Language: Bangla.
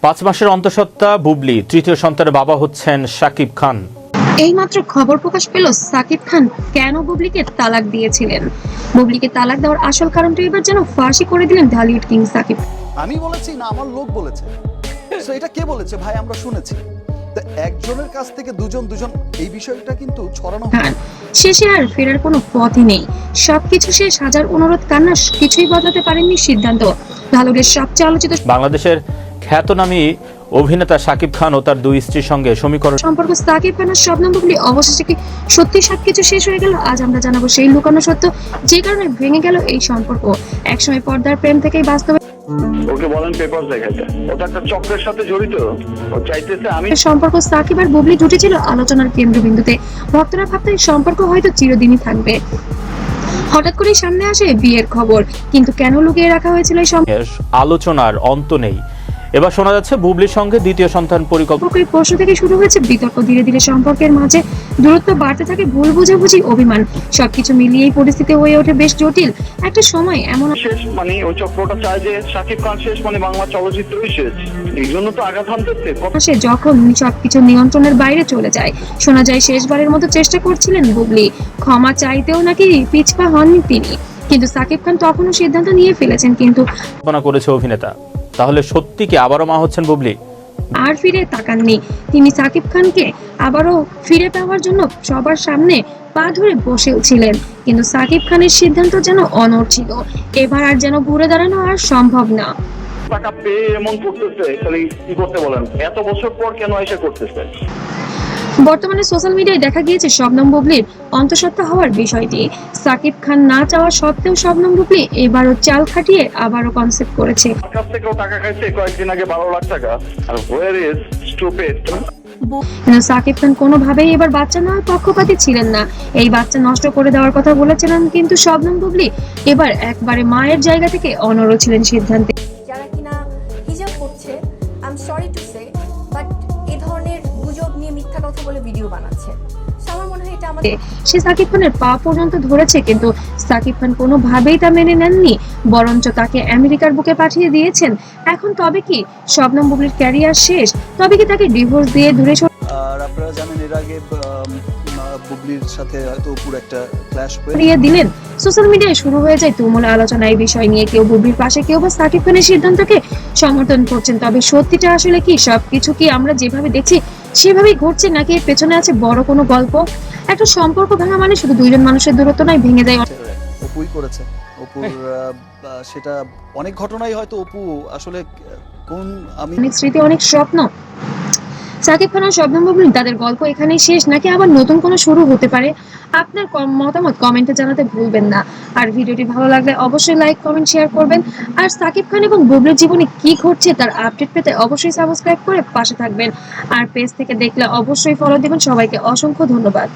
5 মাসের অন্তঃসত্ত্বা বুবলি তৃতীয় সন্তানের বাবা হচ্ছেন শাকিব খান। এইমাত্র খবর প্রকাশ পেল সাকিব খান কেন বুবলিকে তালাক দিয়েছিলেন। বুবলিকে তালাক দেওয়ার আসল কারণটা এবার যেন ফাঁসি করে দিলেন ঢালিউড কিং সাকিব। আমি বলেছি না আমার লোক বলেছে, তো এটা কে বলেছে ভাই? আমরা শুনেছি। তো একজনের কাছ থেকে দুজন এই বিষয়টা কিন্তু ছড়ানো খান শেষে আর ফেরার কোনো পথই নেই। সবকিছু শেষ, হাজার অনুরোধ কান্না কিছুই বদলাতে পারেননি সিদ্ধান্ত। ঢালিউডের সবচেয়ে আলোচিত বাংলাদেশের খ্যাতনামী অভিনেতা শাকিব খান ও তার দুই স্ত্রীর সঙ্গে সমীকরণ সম্পর্ক সাকিব খানের শবনম বুবলি অবশেষে কি সত্যি সবকিছু শেষ হয়ে গেল? আজ আমরা জানাবো সেই লুকানো সত্য, যে কারণে ভেঙে গেল এই সম্পর্ক। একসময় পর্দার প্রেম থেকেই বাস্তবে ওকে বলেন পেপার দেখাইতে, ওটা একটা চক্রের সাথে জড়িত। ও চাইতেছে আমি সম্পর্ক সাকিব আর বুবলি জুটেছিল আলোচনার কেন্দ্রবিন্দুতে। ভক্তরা ভাবতেন সম্পর্ক হয়তো চিরদিনই থাকবে। হঠাৎ করেই সামনে আসে বিয়ের খবর, কিন্তু কেন লুকিয়ে রাখা হয়েছিল এই আলোচনার অন্ত নেই। এবার শোনা যাচ্ছে বুবলির সঙ্গে দ্বিতীয় সন্তান পরিকল্পনা। সম্পর্কের প্রশ্ন থেকে শুরু হয়েছে বিতর্ক, ধীরে ধীরে সম্পর্কের মাঝে দূরত্ব বাড়তে থাকে, ভুল বুঝাবুঝি, অভিমান, সবকিছু মিলিয়েই পরিস্থিতি হয়ে ওঠে বেশ জটিল। একটা সময় এমন শেষ মানে ওই চক্রটা চায় যে শাকিব খান শেষ মানে বাংলা চলচ্চিত্রই শেষ। এই জন্য তো আঘাত হানতেছে। আসে যখন সবকিছু নিয়ন্ত্রণের বাইরে চলে যায়। শোনা যায় শেষবারের মতো চেষ্টা করছিলেন বুবলি, ক্ষমা চাইতেও নাকি পিছপা হননি তিনি। কিন্তু সাকিব খান তখনও সিদ্ধান্ত নিয়ে ফেলেছেন। কিন্তু করেছে অভিনেতা, তাহলে সত্যি কি আবারও মা হচ্ছেন বুবলি? আর ফিরে তাকাননি তিনি। সাকিব খানকে আবারও ফিরে পাওয়ার জন্য সবার সামনে পা ধরে বসেও ছিলেন, কিন্তু সাকিব খানের সিদ্ধান্ত যেন অনড় ছিল। এবার আর যেন ঘুরে দাঁড়ানো আর সম্ভব না। টাকা পেয়ে এমন করতেছে, তাহলে কি করতে বলেন? এত বছর পর কেন এসে করতেছে? বর্তমানে সোশ্যাল মিডিয়ায় দেখা গিয়েছে শবনম বুবলির অন্তঃসত্ত্বা হওয়ার বিষয়টি। সাকিব খান না চাওয়া সত্ত্বেও শবনম বুবলি এবারও চাল খাটিয়ে আবারও কনসেপ্ট করেছে। আমার কাছ থেকেও টাকা খাইছে কয়েকদিন আগে 12 লাখ টাকা। আর হোয়ার ইজ স্টুপিড? কিন্তু সাকিব খান কোনোভাবেই এবার বাচ্চা নেওয়ার পক্ষপাতী ছিলেন না। এই বাচ্চা নষ্ট করে দেওয়ার কথা বলেছিলেন, কিন্তু শবনম বুবলি এবার একবারে মায়ের জায়গা থেকে অনড় ছিলেন সিদ্ধান্তে। যারা কিনা হিজাব করছে, I am sorry to say, but এই ধরনের গুজব নিয়ে মিথ্যা কথা বলে ভিডিও বানাচ্ছে। আমার মনে হয় এটা আমাদের সে সাকিব খানের পা পর্যন্ত ধরেছে, কিন্তু সাকিব খান কোনোভাবেই তা মেনে নেননি, বরঞ্চ তাকে আমেরিকার বুকে পাঠিয়ে দিয়েছেন। এখন তবে কি শবনম বুবলির ক্যারিয়ার শেষ? তবে কি তাকে ডিভোর্স দিয়ে দূরে আর আপনারা জানেন এর আগে বুবলির সাথে হয়তো পুরো একটা ক্ল্যাশ হয়ে সরিয়ে দিলেন? সোশ্যাল মিডিয়ায় শুরু হয়ে যায় তুমুল আলোচনা এই বিষয় নিয়ে। কেউ বুবলির পাশে, কেউ বা সাকিব খানের সিদ্ধান্তকে সমর্থন করছেন। তবে সত্যিটা আসলে কি? সবকিছু কি আমরা যেভাবে দেখছি সেভাবেই ঘটছে, নাকি এর পেছনে আছে বড় কোনো গল্প? একটা সম্পর্ক ভাঙা মানে শুধু দুইজন মানুষের দূরত্ব নয়, ভেঙে যায় অপুই করেছে। অপুর সেটা অনেক ঘটনাই হয়তো অপু আসলে কোন আমি অনেক স্মৃতি, অনেক স্বপ্ন। সাকিব খান আর শবনম বুবলি তাদের গল্প এখানেই শেষ, নাকি আবার নতুন কোনো শুরু হতে পারে? আপনার মতামত কমেন্টে জানাতে ভুলবেন না। আর ভিডিওটি ভালো লাগলে অবশ্যই লাইক, কমেন্ট, শেয়ার করবেন। আর সাকিব খান এবং বুবলির জীবনে কি ঘটছে তার আপডেট পেতে অবশ্যই সাবস্ক্রাইব করে পাশে থাকবেন। আর পেজ থেকে দেখলে অবশ্যই ফলো দিবেন। সবাইকে অসংখ্য ধন্যবাদ।